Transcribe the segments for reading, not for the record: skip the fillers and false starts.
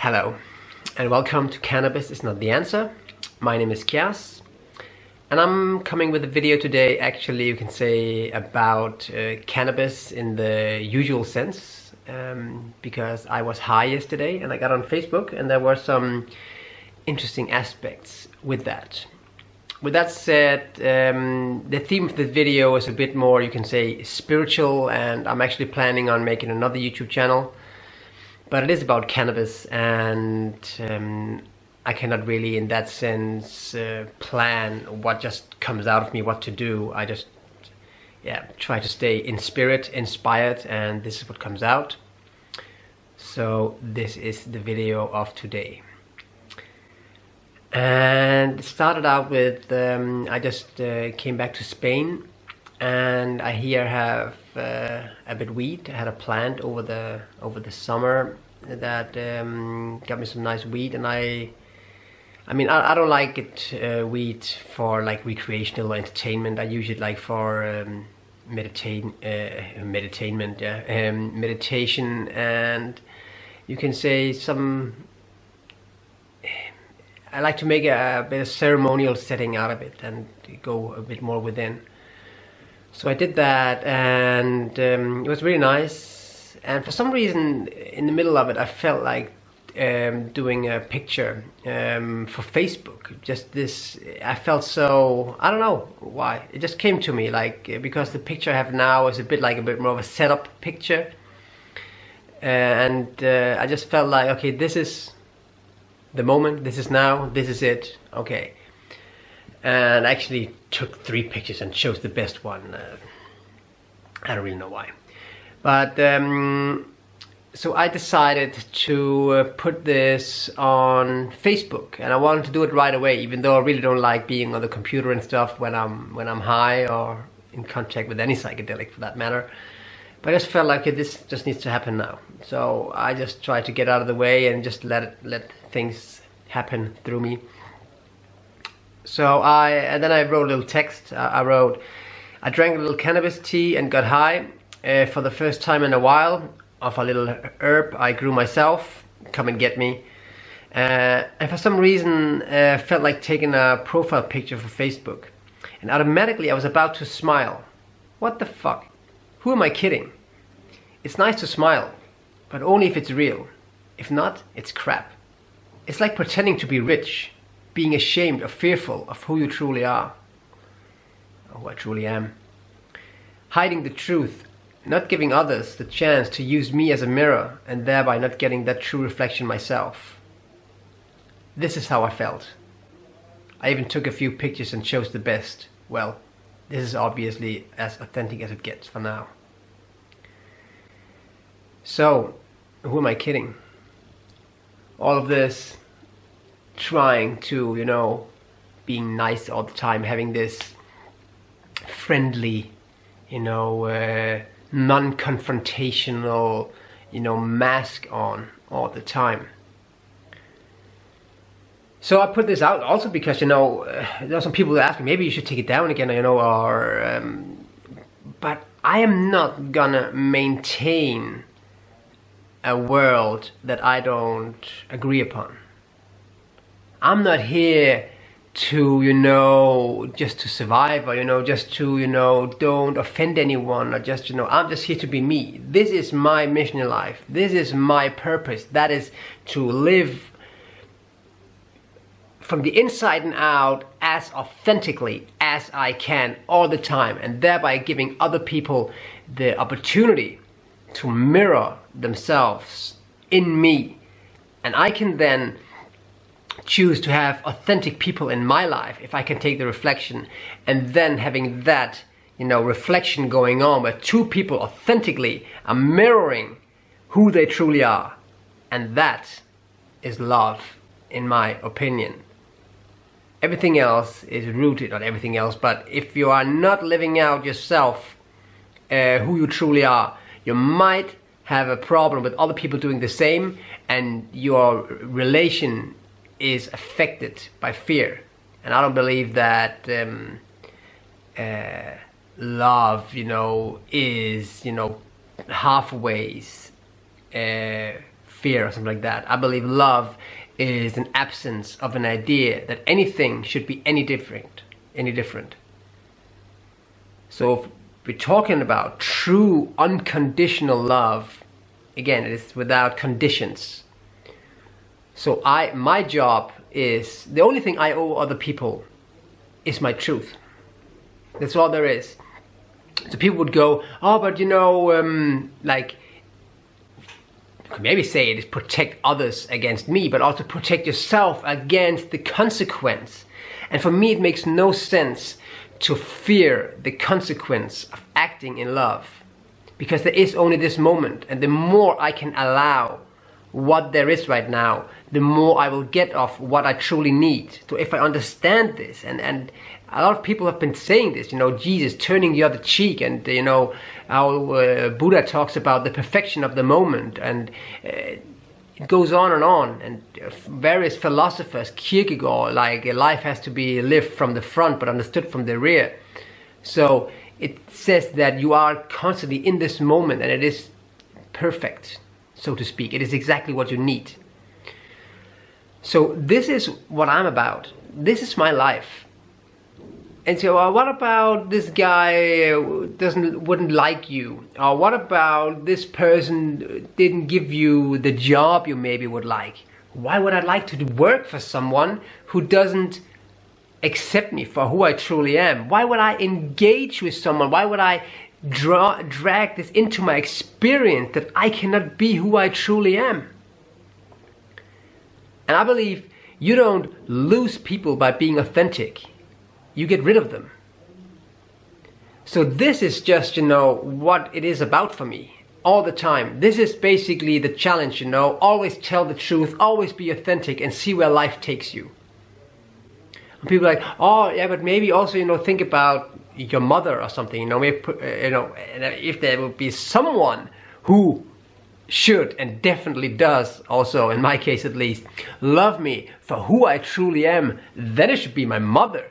Hello and welcome to Cannabis is Not the Answer. My name is Kias and I'm coming with a video today, actually you can say, about cannabis in the usual sense, because I was high yesterday and I got on Facebook and there were some interesting aspects with that. With that said, the theme of this video is a bit more, you can say, spiritual, and I'm actually planning on making another YouTube channel. But it is about cannabis, and I cannot really, in that sense, plan what just comes out of me, what to do. I just, try to stay in spirit, inspired, and this is what comes out. So this is the video of today. And it started out with, I just came back to Spain, and I here have a bit weed. I had a plant over the summer that got me some nice weed, and I mean I don't like it weed for like recreational entertainment. I use it like for meditation, and you can say some. I like to make a bit of ceremonial setting out of it and go a bit more within. So I did that, and it was really nice. And for some reason, in the middle of it, I felt like doing a picture for Facebook. Just this, I felt so, I don't know why. It just came to me, like, because the picture I have now is a bit more of a setup picture. And I just felt like, okay, this is the moment, this is now, this is it, okay. And I actually took 3 pictures and chose the best one. I don't really know why. But so I decided to put this on Facebook, and I wanted to do it right away, even though I really don't like being on the computer and stuff when I'm high or in contact with any psychedelic for that matter. But I just felt like this just needs to happen now. So I just tried to get out of the way and just let things happen through me. So then I wrote a little text. I wrote, I drank a little cannabis tea and got high for the first time in a while of a little herb I grew myself. Come and get me. And for some reason felt like taking a profile picture for Facebook. And automatically I was about to smile. What the fuck? Who am I kidding? It's nice to smile, but only if it's real. If not, it's crap. It's like pretending to be rich, being ashamed or fearful of who you truly are, or who I truly am. Hiding the truth, not giving others the chance to use me as a mirror, and thereby not getting that true reflection myself. This is how I felt. I even took a few pictures and chose the best. Well, this is obviously as authentic as it gets for now. So, who am I kidding? All of this trying to, being nice all the time, having this friendly, non-confrontational, mask on all the time. So I put this out also because, there are some people that ask me, maybe you should take it down again, but I am not gonna maintain a world that I don't agree upon. I'm not here to, just to survive, or, just to, don't offend anyone, or just, I'm just here to be me. This is my mission in life. This is my purpose. That is to live from the inside and out as authentically as I can all the time, and thereby giving other people the opportunity to mirror themselves in me. And I can then choose to have authentic people in my life if I can take the reflection, and then having that reflection going on where 2 people authentically are mirroring who they truly are. And that is love, in my opinion. Everything else is rooted, not everything else, but if you are not living out yourself, who you truly are, you might have a problem with other people doing the same, and your relation is affected by fear. And I don't believe that love, is, halfways fear or something like that. I believe love is an absence of an idea that anything should be any different. So if we're talking about true unconditional love, again, it is without conditions. So my job is, the only thing I owe other people is my truth. That's all there is. So people would go, oh, but you know, like, you could maybe say it is protect others against me, but also protect yourself against the consequence. And for me, it makes no sense to fear the consequence of acting in love, because there is only this moment, and the more I can allow what there is right now, the more I will get of what I truly need. So if I understand this, and a lot of people have been saying this, you know, Jesus turning the other cheek, and you know how Buddha talks about the perfection of the moment, and it goes on, and various philosophers, Kierkegaard, like life has to be lived from the front but understood from the rear. So it says that you are constantly in this moment, and it is perfect, so to speak. It is exactly what you need. So this is what I'm about. This is my life. And so what about this guy wouldn't like you? Or what about this person didn't give you the job you maybe would like? Why would I like to work for someone who doesn't accept me for who I truly am? Why would I engage with someone? Why would I drag this into my experience that I cannot be who I truly am? And I believe you don't lose people by being authentic. You get rid of them. So this is just, you know, what it is about for me all the time. This is basically the challenge, you know. Always tell the truth, always be authentic, and see where life takes you. And people are like, oh yeah, but maybe also, you know, think about your mother or something, you know, maybe, you know, if there would be someone who should and definitely does also, in my case at least, love me for who I truly am, then it should be my mother.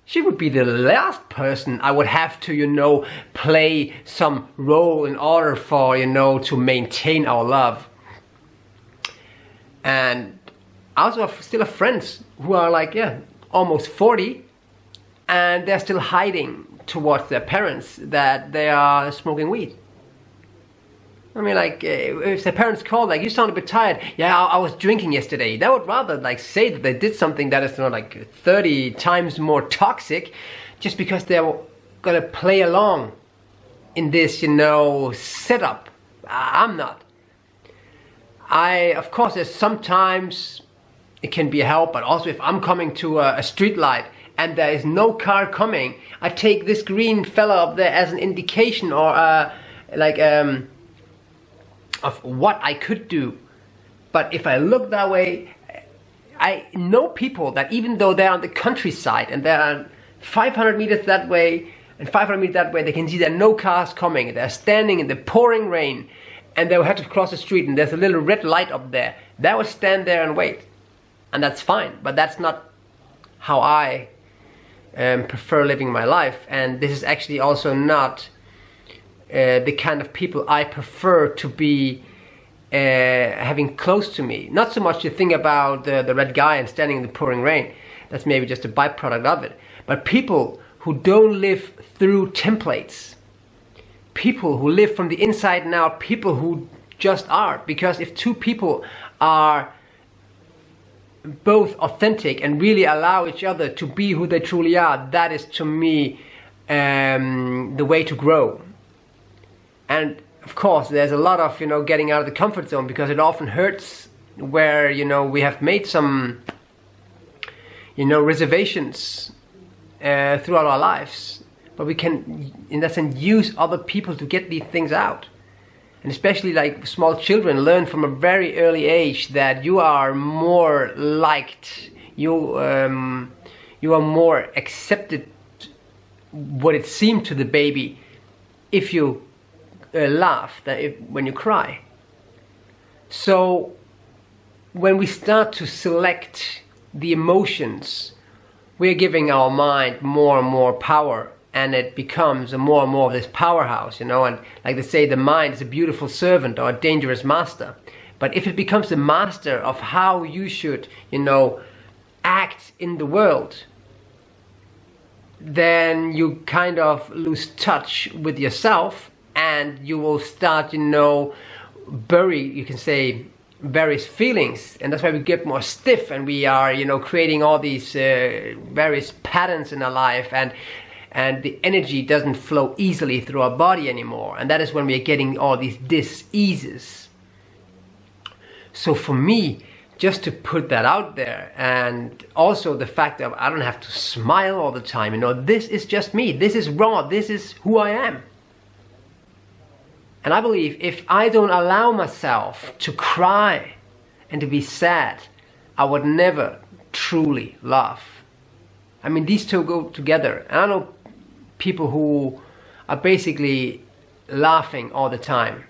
She would be the last person I would have to, you know, play some role in order for, you know, to maintain our love. And I also still have friends who are like, yeah, almost 40, and they're still hiding towards their parents that they are smoking weed. I mean, like, if their parents call, like, you sound a bit tired. Yeah, I was drinking yesterday. They would rather, like, say that they did something that is, you know, like 30 times more toxic, just because they're gonna play along in this, you know, setup. I'm not. Of course, there's sometimes it can be a help, but also if I'm coming to a street light and there is no car coming, I take this green fella up there as an indication, or of what I could do. But if I look that way, I know people that even though they're on the countryside and they're 500 meters that way and 500 meters that way, they can see there are no cars coming. They're standing in the pouring rain and they will have to cross the street and there's a little red light up there. They will stand there and wait. And that's fine, but that's not how I prefer living my life. And this is actually also not the kind of people I prefer to be having close to me. Not so much the thing about the red guy and standing in the pouring rain. That's maybe just a byproduct of it. But people who don't live through templates. People who live from the inside and out. People who just are. Because if two people are both authentic and really allow each other to be who they truly are, that is to me the way to grow. And of course there's a lot of, you know, getting out of the comfort zone, because it often hurts where, you know, we have made some, you know, reservations throughout our lives, but we can in that sense use other people to get these things out. And especially like small children learn from a very early age that you are more liked, you are more accepted, what it seemed to the baby, if you laugh than when you cry. So when we start to select the emotions, we're giving our mind more and more power, and it becomes more and more of this powerhouse, you know. And like they say, the mind is a beautiful servant or a dangerous master. But if it becomes the master of how you should, act in the world, then you kind of lose touch with yourself, and you will start, bury, you can say, various feelings, and that's why we get more stiff, and we are, creating all these various patterns in our life, and the energy doesn't flow easily through our body anymore, and that is when we are getting all these dis-eases. So for me, just to put that out there, and also the fact that I don't have to smile all the time, this is just me, this is raw, this is who I am. And I believe if I don't allow myself to cry and to be sad, I would never truly laugh. I mean, these two go together. And I know people who are basically laughing all the time,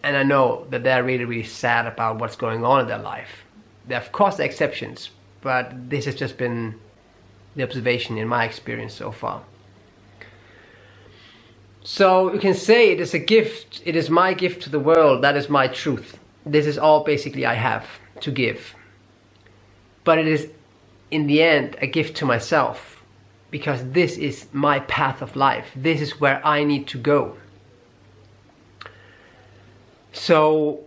and I know that they're really, really sad about what's going on in their life. There are, of course, exceptions, but this has just been the observation in my experience so far. So you can say it is a gift, it is my gift to the world, that is my truth. This is all basically I have to give. But it is, in the end, a gift to myself, because this is my path of life. This is where I need to go. So,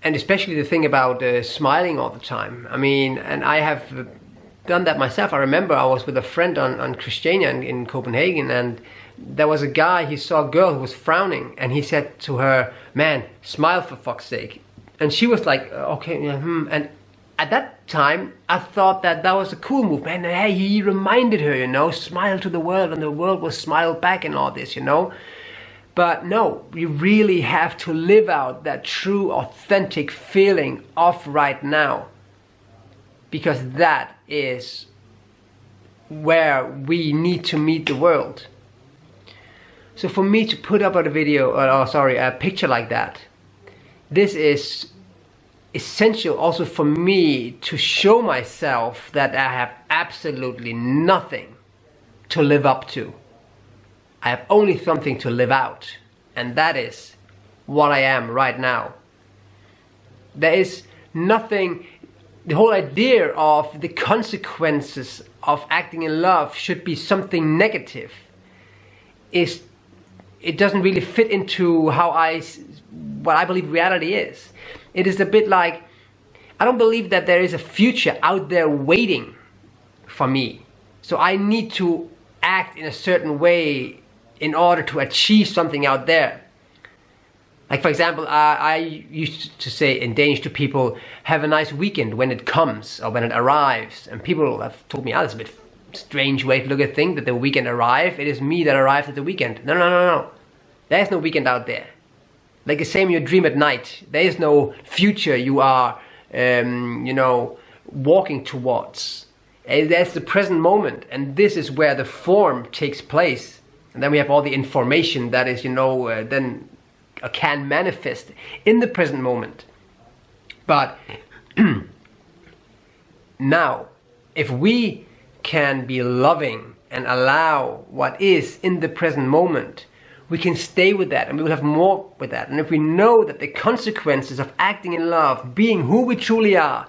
and especially the thing about smiling all the time. I mean, and I have done that myself. I remember I was with a friend on Christiania in Copenhagen, and there was a guy, he saw a girl who was frowning, and he said to her, "Man, smile for fuck's sake." And she was like, okay, and at that time, I thought that was a cool move, man. Hey, he reminded her, smile to the world, and the world will smile back and all this, But no, you really have to live out that true, authentic feeling of right now, because that is where we need to meet the world. So for me to put up a picture like that, this is essential also for me to show myself that I have absolutely nothing to live up to. I have only something to live out, and that is what I am right now. There is nothing, the whole idea of the consequences of acting in love should be something negative. It doesn't really fit into what I believe reality is. It is a bit like, I don't believe that there is a future out there waiting for me. So I need to act in a certain way in order to achieve something out there. Like, for example, I used to say in Danish to people, have a nice weekend when it comes or when it arrives. And people have told me, that's a bit strange way to look at things, that the weekend arrive. It is me that arrives at the weekend. No. There is no weekend out there. Like the same you dream at night. There is no future you are, walking towards. There's the present moment, and this is where the form takes place. And then we have all the information that is, then can manifest in the present moment. But now, if we can be loving and allow what is in the present moment, we can stay with that, and we will have more with that. And if we know that the consequences of acting in love, being who we truly are,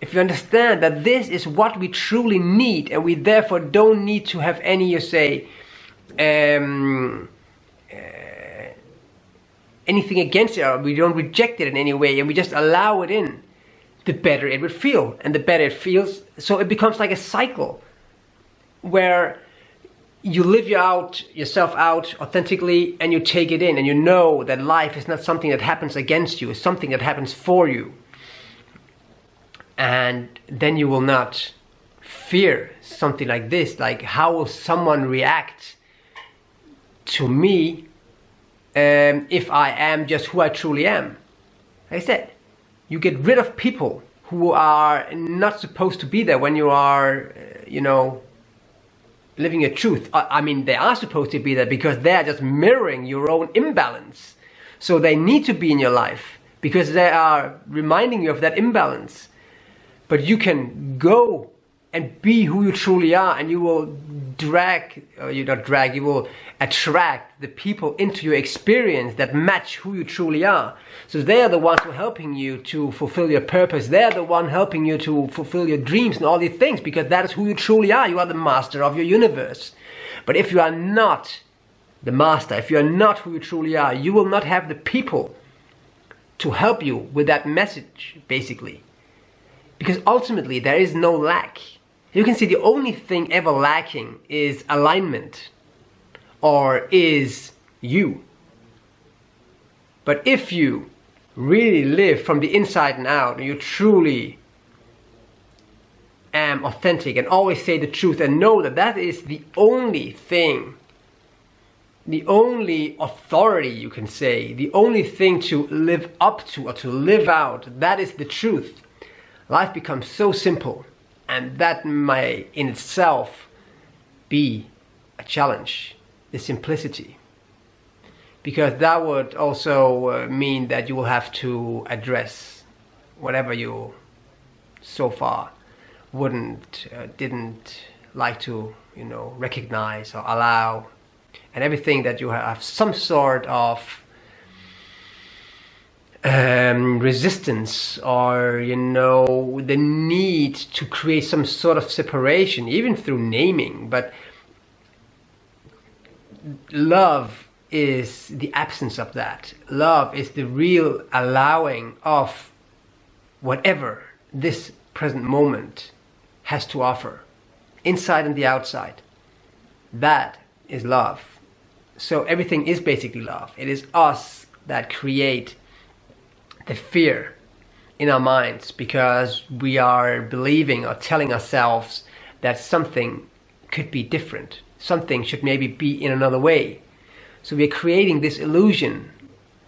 if we understand that this is what we truly need, and we therefore don't need to have any, anything against it, or we don't reject it in any way, and we just allow it in, the better it would feel. And the better it feels, so it becomes like a cycle where you live yourself out authentically, and you take it in, and you know that life is not something that happens against you, it's something that happens for you. And then you will not fear something like this, like how will someone react to me if I am just who I truly am. Like I said, you get rid of people who are not supposed to be there when you are, living your truth. I mean, they are supposed to be there because they are just mirroring your own imbalance. So they need to be in your life because they are reminding you of that imbalance. But you can go and be who you truly are, and you will you will attract the people into your experience that match who you truly are. So they are the ones who are helping you to fulfill your purpose. They are the one helping you to fulfill your dreams and all these things, because that is who you truly are. You are the master of your universe. But if you are not the master, if you are not who you truly are, you will not have the people to help you with that message, basically. Because ultimately there is no lack. You can see the only thing ever lacking is alignment, or is you. But if you really live from the inside and out, and you truly am authentic and always say the truth, and know that that is the only thing, the only authority, you can say, the only thing to live up to or to live out, that is the truth, life becomes so simple. And that may in itself be a challenge, the simplicity. Because that would also mean that you will have to address whatever you so far didn't like to, recognize or allow. And everything that you have some sort of resistance, or the need to create some sort of separation, even through naming. But love is the absence of that. Love is the real allowing of whatever this present moment has to offer, inside and the outside. That is love. So everything is basically love. It is us that create the fear in our minds, because we are believing or telling ourselves that something could be different, something should maybe be in another way. So we are creating this illusion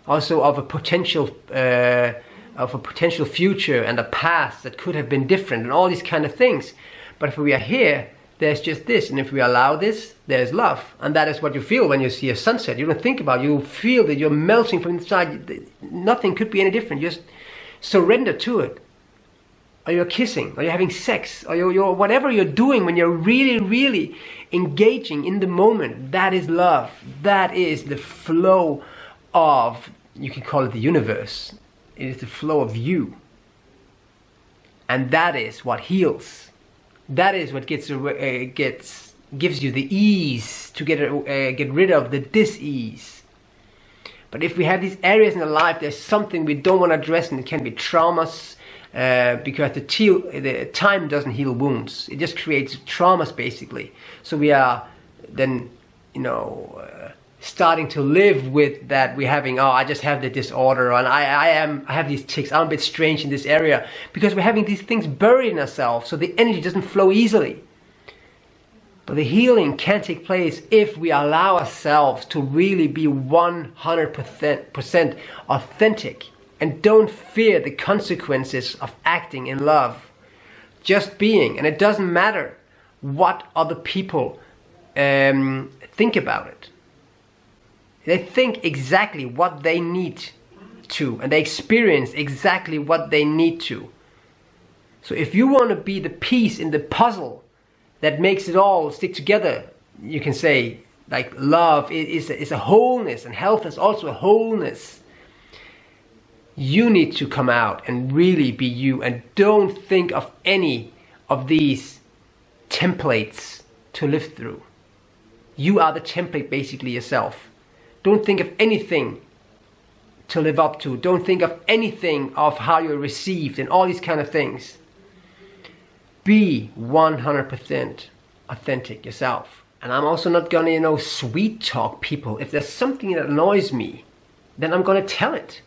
also of a potential future and a past that could have been different, and all these kind of things. But if we are here, there's just this, and if we allow this, there's love. And that is what you feel when you see a sunset. You don't think about it, you feel that you're melting from inside. Nothing could be any different. You just surrender to it. Or you're kissing, or you're having sex, or you're whatever you're doing when you're really, really engaging in the moment. That is love. That is the flow of, you can call it the universe. It is the flow of you. And that is what heals. That is what gives you the ease to get rid of the dis-ease. But if we have these areas in our life, there's something we don't want to address, and it can be traumas, because the time doesn't heal wounds. It just creates traumas, basically. So we are then, starting to live with that. We're having, I just have the disorder, and I have these tics, I'm a bit strange in this area, because we're having these things buried in ourselves, so the energy doesn't flow easily. But the healing can take place if we allow ourselves to really be 100% authentic, and don't fear the consequences of acting in love. Just being, and it doesn't matter what other people think about it. They think exactly what they need to, and they experience exactly what they need to. So if you want to be the piece in the puzzle that makes it all stick together, you can say, like, love is a wholeness, and health is also a wholeness. You need to come out and really be you, and don't think of any of these templates to live through. You are the template, basically, yourself. Don't think of anything to live up to. Don't think of anything of how you're received and all these kind of things. Be 100% authentic yourself. And I'm also not gonna, sweet talk people. If there's something that annoys me, then I'm gonna tell it.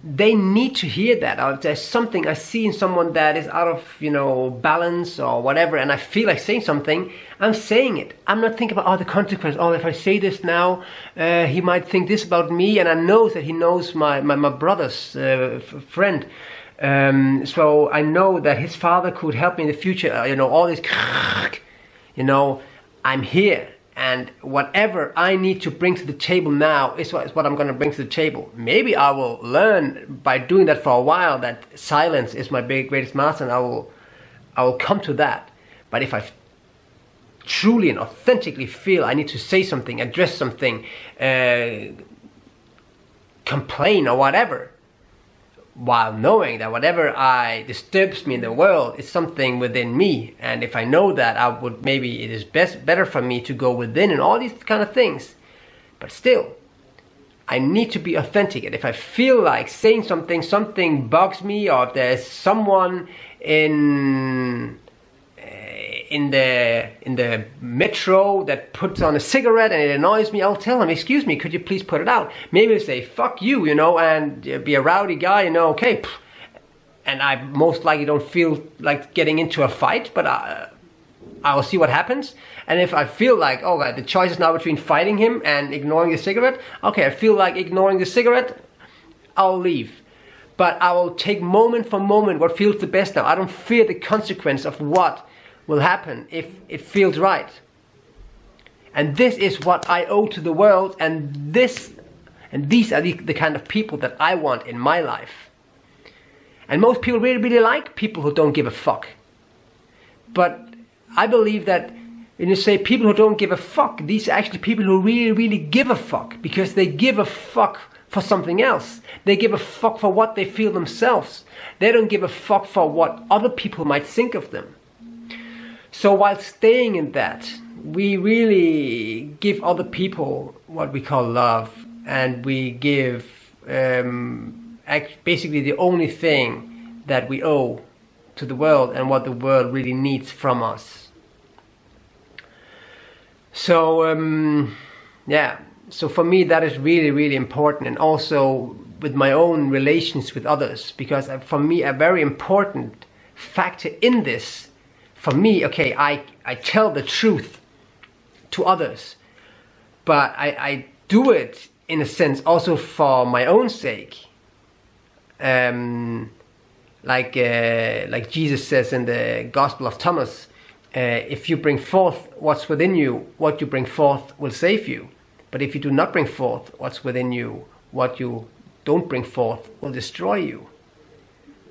They need to hear that. Or if there's something I see in someone that is out of, balance or whatever, and I feel like saying something, I'm saying it. I'm not thinking about the consequences. If I say this now, he might think this about me, and I know that he knows my brother's friend. So I know that his father could help me in the future. All this, I'm here. And whatever I need to bring to the table now is what I'm going to bring to the table. Maybe I will learn by doing that for a while that silence is my greatest master, and I will come to that. But if I truly and authentically feel I need to say something, address something, complain or whatever, while knowing that whatever disturbs me in the world is something within me, and if I know that, I would, maybe it is better for me to go within and all these kind of things. But still, I need to be authentic, and if I feel like saying something bugs me, or if there's someone in the metro that puts on a cigarette and it annoys me, I'll tell him, excuse me, could you please put it out? Maybe he'll say, fuck you, you know, and be a rowdy guy, you know, okay. And I most likely don't feel like getting into a fight, but I will see what happens. And if I feel like, oh, the choice is now between fighting him and ignoring the cigarette, okay, I feel like ignoring the cigarette, I'll leave. But I will take moment for moment what feels the best now. I don't fear the consequence of what will happen if it feels right. And this is what I owe to the world, and these are the kind of people that I want in my life. And most people really like people who don't give a fuck. But I believe that when you say people who don't give a fuck, these are actually people who really give a fuck, because they give a fuck for something else. They give a fuck for what they feel themselves. They don't give a fuck for what other people might think of them. So while staying in that, we really give other people what we call love, and we give basically the only thing that we owe to the world and what the world really needs from us. So yeah, so for me that is really important, and also with my own relations with others, because for me a very important factor in this, for me, okay, I tell the truth to others, but I do it in a sense also for my own sake. Like Jesus says in the Gospel of Thomas, if you bring forth what's within you, what you bring forth will save you. But if you do not bring forth what's within you, what you don't bring forth will destroy you.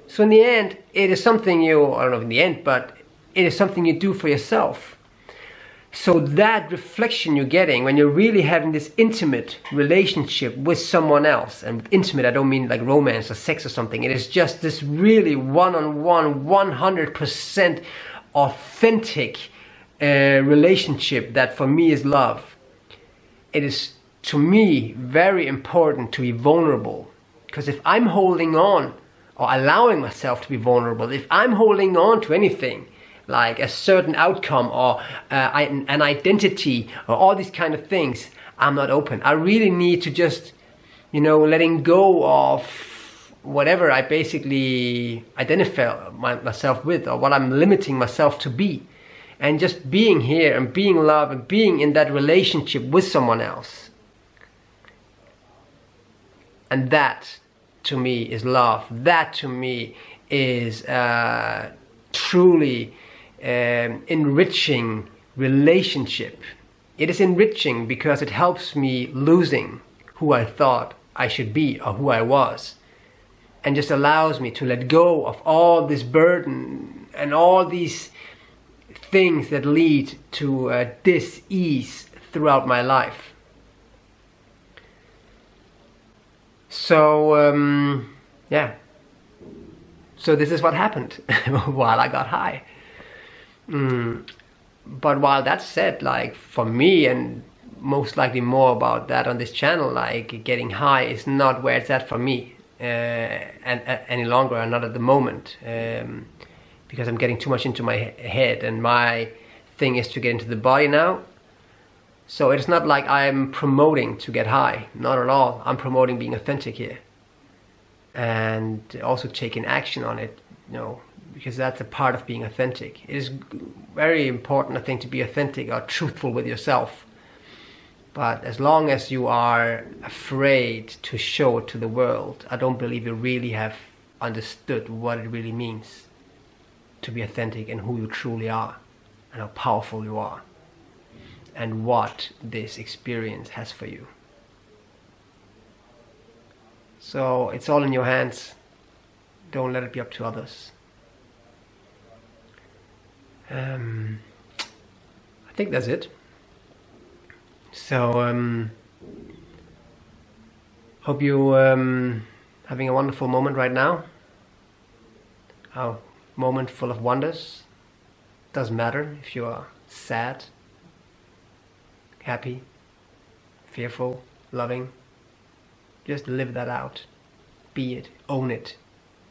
So in the end, it is something I don't know in the end, but it is something you do for yourself. So that reflection you're getting when you're really having this intimate relationship with someone else, and with intimate I don't mean like romance or sex or something, it is just this really one-on-one, 100% authentic relationship that for me is love. It is to me very important to be vulnerable, because if I'm holding on or allowing myself to be vulnerable, if I'm holding on to anything, like a certain outcome or an identity or all these kind of things, I'm not open. I really need to just, letting go of whatever I basically identify myself with, or what I'm limiting myself to be, and just being here and being love and being in that relationship with someone else. And that to me is love. That to me is truly enriching relationship. It is enriching because it helps me losing who I thought I should be or who I was, and just allows me to let go of all this burden and all these things that lead to dis-ease throughout my life. So yeah, so this is what happened while I got high. But while that's said, like for me, and most likely more about that on this channel, like getting high is not where it's at for me and any longer, and not at the moment, because I'm getting too much into my head, and my thing is to get into the body now. So it's not like I'm promoting to get high, not at all. I'm promoting being authentic here, and also taking action on it, because that's a part of being authentic. It is very important, I think, to be authentic or truthful with yourself. But as long as you are afraid to show it to the world, I don't believe you really have understood what it really means to be authentic, and who you truly are, and how powerful you are, and what this experience has for you. So it's all in your hands. Don't let it be up to others. I think that's it. So hope you having a wonderful moment right now. A moment full of wonders. Doesn't matter if you are sad, happy, fearful, loving. Just live that out. Be it, own it,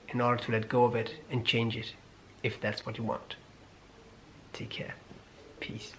in order to let go of it and change it, if that's what you want. Take care. Peace.